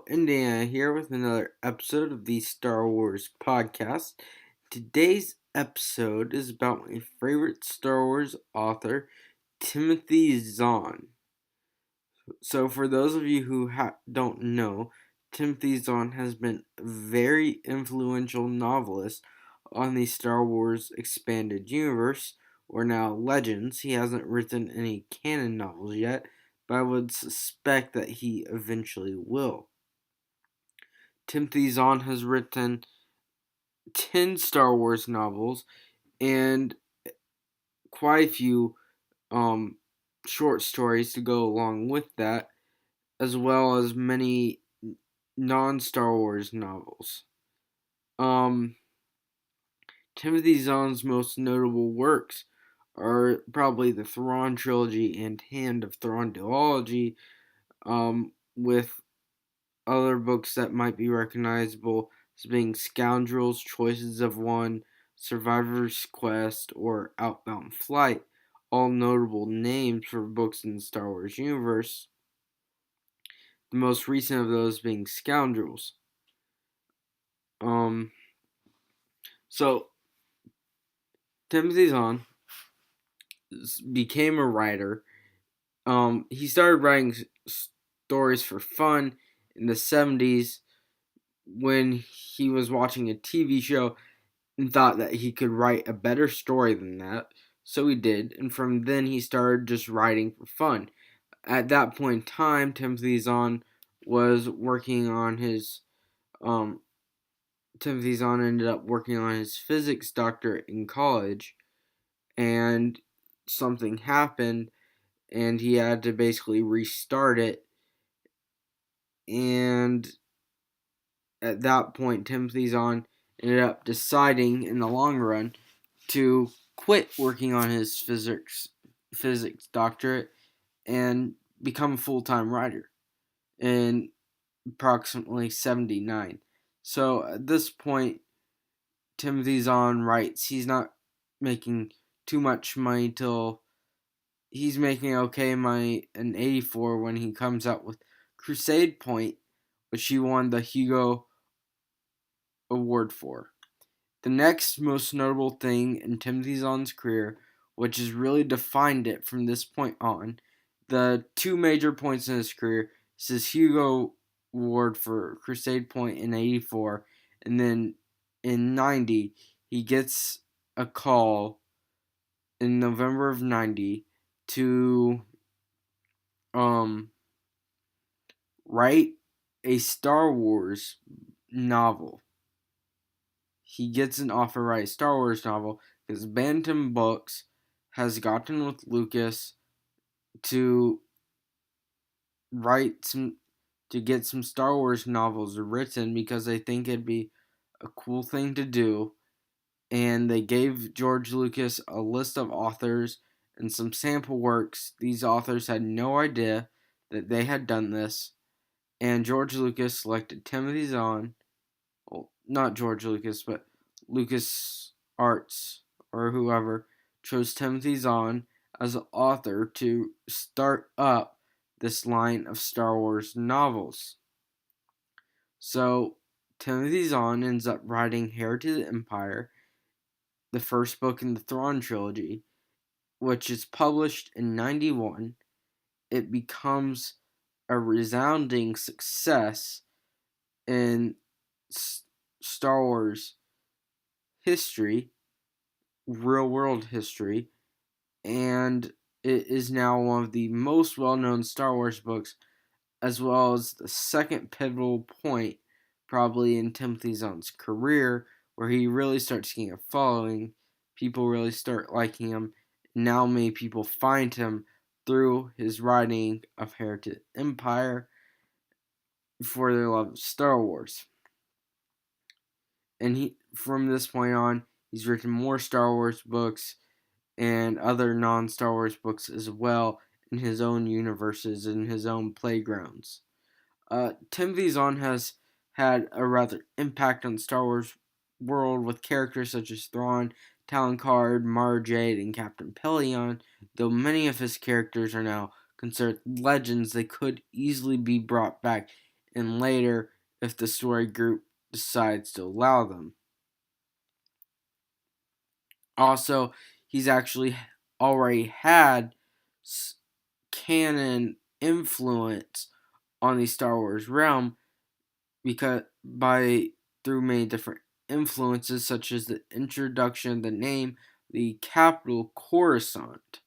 Indiana here with another episode of the Star Wars podcast. Today's episode is about my favorite Star Wars author, Timothy Zahn. So, for those of you who don't know, Timothy Zahn has been a very influential novelist on the Star Wars expanded universe, or now Legends. He hasn't written any canon novels yet, but I would suspect that he eventually will. Timothy Zahn has written 10 Star Wars novels and quite a few um, short stories to go along with that, as well as many non-Star Wars novels. Timothy Zahn's most notable works are probably the Thrawn trilogy and Hand of Thrawn duology, with other books that might be recognizable as being Scoundrels, Choices of One, Survivor's Quest, or Outbound Flight, all notable names for books in the Star Wars universe. The most recent of those being Scoundrels. So Timothy Zahn became a writer. He started writing stories for fun in the 70s when he was watching a TV show and thought that he could write a better story than that. So he did, and from then he started just writing for fun. At that point in time, Timothy Zahn was working on his Timothy Zahn ended up working on his physics doctorate in college, and something happened, and he had to basically restart it. And at that point, Timothy Zahn ended up deciding in the long run to quit working on his physics doctorate and become a full-time writer in approximately 79. So at this point, Timothy Zahn writes he's not making too much money till he's making okay money in 84 when he comes out with Crusade Point, which he won the Hugo Award for. The next most notable thing in Timothy Zahn's career, which has really defined it from this point on, the two major points in his career is his Hugo Award for Crusade Point in 84, and then in 90, he gets a call in November of 90 to write a Star Wars novel. He gets an offer to write a Star Wars novel because Bantam Books has gotten with Lucas to get some Star Wars novels written because they think it'd be a cool thing to do. And they gave George Lucas a list of authors and some sample works. These authors had no idea that they had done this. And George Lucas selected Timothy Zahn. Well, not George Lucas, but Lucas Arts or whoever chose Timothy Zahn as an author to start up this line of Star Wars novels. So Timothy Zahn ends up writing Heir to the Empire, the first book in the Thrawn trilogy, which is published in 91. It becomes a resounding success in Star Wars history, real world history, and it is now one of the most well known Star Wars books, as well as the second pivotal point, probably in Timothy Zahn's career, where he really starts getting a following. People really start liking him. Now many people find him through his writing of Heir to the Empire for their love of Star Wars. And from this point on, he's written more Star Wars books and other non-Star Wars books as well in his own universes and his own playgrounds. Timothy Zahn has had a rather impact on the Star Wars world with characters such as Thrawn, Talon Karrde, Mara Jade, and Captain Pellaeon. Though many of his characters are now considered legends, they could easily be brought back in later if the story group decides to allow them. Also, he's actually already had canon influence on the Star Wars realm because by through many different influences such as the introduction of the name the capital Coruscant.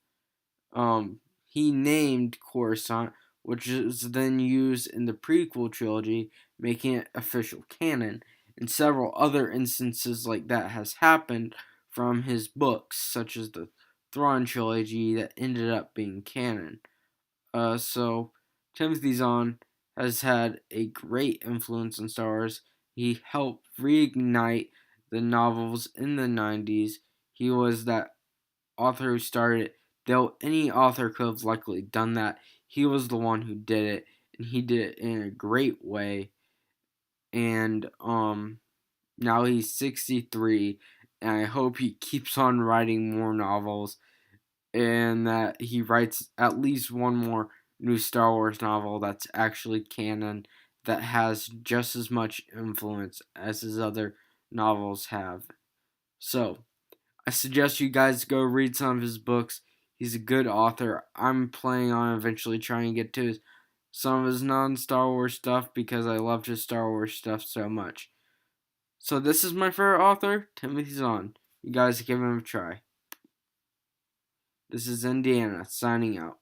He named Coruscant, which is then used in the prequel trilogy, making it official canon. And several other instances like that has happened from his books, such as the Thrawn trilogy that ended up being canon. So Timothy Zahn has had a great influence on Star Wars. He helped reignite the novels in the 90s. He was that author who started it, though any author could have likely done that. He was the one who did it, and he did it in a great way. And now he's 63, and I hope he keeps on writing more novels, and that he writes at least one more new Star Wars novel that's actually canon, that has just as much influence as his other novels have. So, I suggest you guys go read some of his books. He's a good author. I'm planning on eventually trying to get to some of his non-Star Wars stuff because I loved his Star Wars stuff so much. So this is my favorite author, Timothy Zahn. You guys give him a try. This is Indiana signing out.